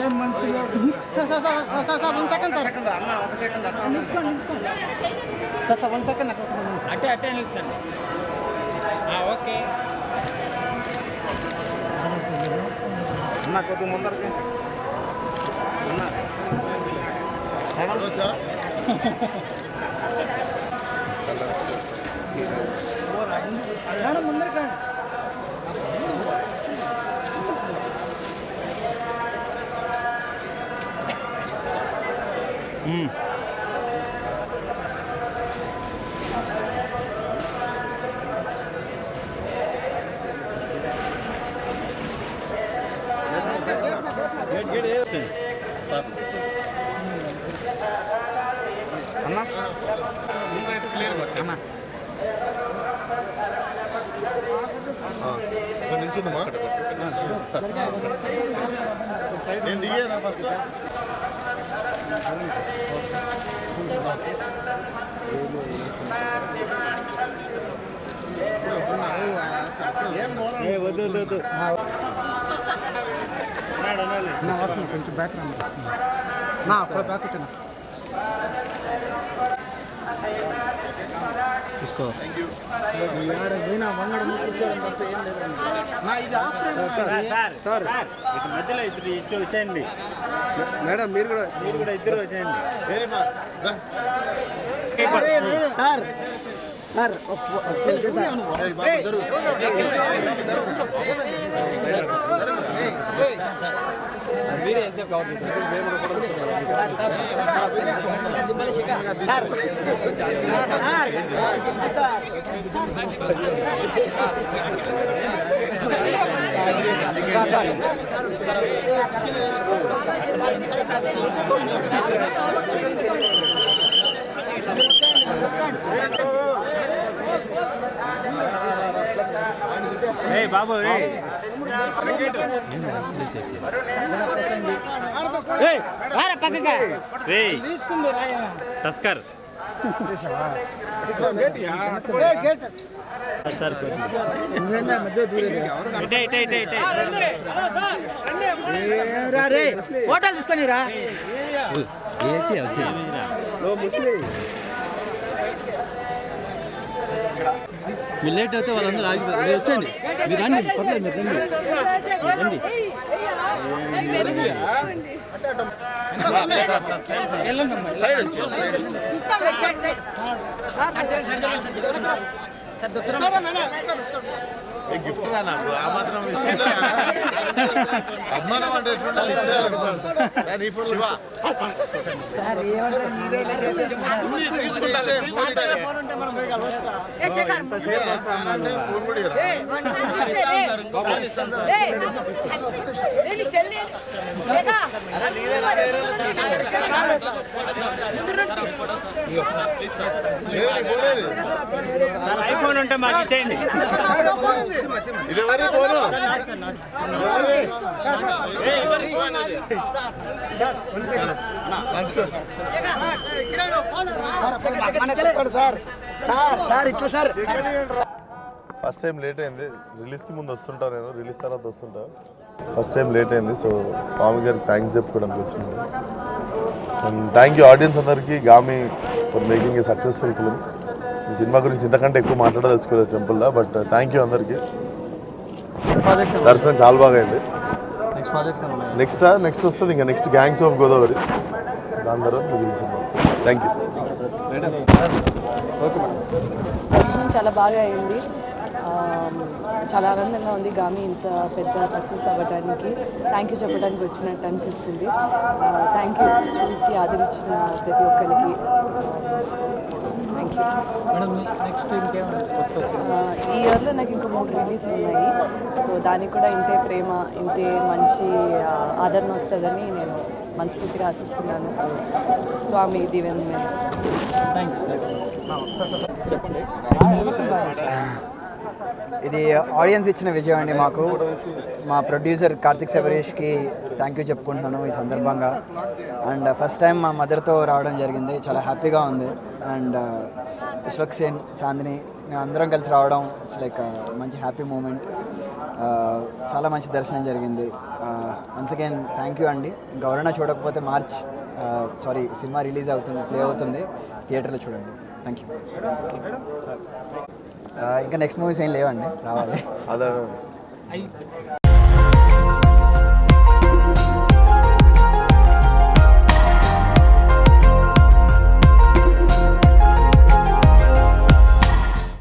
ఏం మనుషులు sir 1 second sir sir 1 second అట్టే నిల్చండి. ఓకే అన్న కొద్ది ముందరికి వచ్చా ముందరకండి. అన్న క్లియర్ నిల్చుందమ్మా నేను దిగానా ఫస్ట్ వద్దు కొంచెం బ్యాక్ రా అక్కడ బ్యాక్ వచ్చాను తీసుకో. మధ్యలో ఇద్దరు వచ్చేయండి మేడం మీరు కూడా ఇద్దరు వచ్చేయండి. సార్ సార్ బాబు తస్కర్ హోటల్ తీసుకొని రా. మీరు లేట్ అయితే వాళ్ళందరూ ఆగిపోతారు. మీరు వచ్చండి, మీరు రండి, పర్లేదు మీరు రండి. గిఫ్ట్ రా నాకు ఆ మాత్రం అభిమానం అంటే ఫోన్ కూడా ఐఫోన్ ఉంటే మాకు ఇచ్చేయండి. ఇది వరకు ఫోను ఫస్ట్ టైం లేట్ అయింది. రిలీజ్కి ముందు వస్తుంటా, నేను రిలీజ్ తర్వాత వస్తుంటా. ఫస్ట్ టైం లేట్ అయింది. సో స్వామి గారికి థ్యాంక్స్ చెప్పుకోవడానికి వస్తున్నాను. అండ్ థ్యాంక్ యూ ఆడియన్స్ అందరికీ, Gaami for making a successful film. ఈ సినిమా గురించి ఇంతకంటే ఎక్కువ మాట్లాడదలుచుకోలేదు టెంపుల్లో, బట్ థ్యాంక్ యూ అందరికీ. దర్శనం చాలా బాగా అయింది. నెక్స్ట్ వస్తుంది ఇంకా నెక్స్ట్ గ్యాంగ్స్ ఆఫ్ గోదావరి, దాని తర్వాత మిగిలిన సినిమా. Thank you. దర్శనం చాలా బాగా అయింది. చాలా ఆనందంగా ఉంది. గామి ఇంత పెద్ద సక్సెస్ అవ్వడానికి థ్యాంక్ యూ చెప్పడానికి వచ్చినట్టు అనిపిస్తుంది. థ్యాంక్ యూ చూసి ఆదరించిన ప్రతి ఒక్కరికి థ్యాంక్ యూ. ఈ ఇయర్లో నాకు ఇంకా 3 రిలీజ్ ఉన్నాయి. సో దానికి కూడా ఇంతే ప్రేమ, ఇంతే మంచి ఆదరణ వస్తుందని నేను మనస్ఫూర్తిగా ఆశిస్తున్నాను. స్వామి దీవెన మీద. ఇది ఆడియన్స్ ఇచ్చిన విజయం అండి మాకు. మా ప్రొడ్యూసర్ కార్తిక్ శబరీష్కి థ్యాంక్ యూ చెప్పుకుంటున్నాను ఈ సందర్భంగా. అండ్ ఫస్ట్ టైం మా మదర్తో రావడం జరిగింది, చాలా హ్యాపీగా ఉంది. అండ్ విశ్వక్ సేన్, చాందిని మేము అందరం కలిసి రావడం ఇట్స్ లైక్ మంచి హ్యాపీ మూమెంట్. చాలా మంచి దర్శనం జరిగింది. వన్స్ అగైన్ థ్యాంక్ యూ అండి. ఎవరైనా చూడకపోతే సినిమా రిలీజ్ అవుతుంది, ప్లే అవుతుంది, థియేటర్లో చూడండి. Thank you. ఇంకా నెక్స్ట్ మూవీస్ ఏం లేవండి, రావాలి. అదే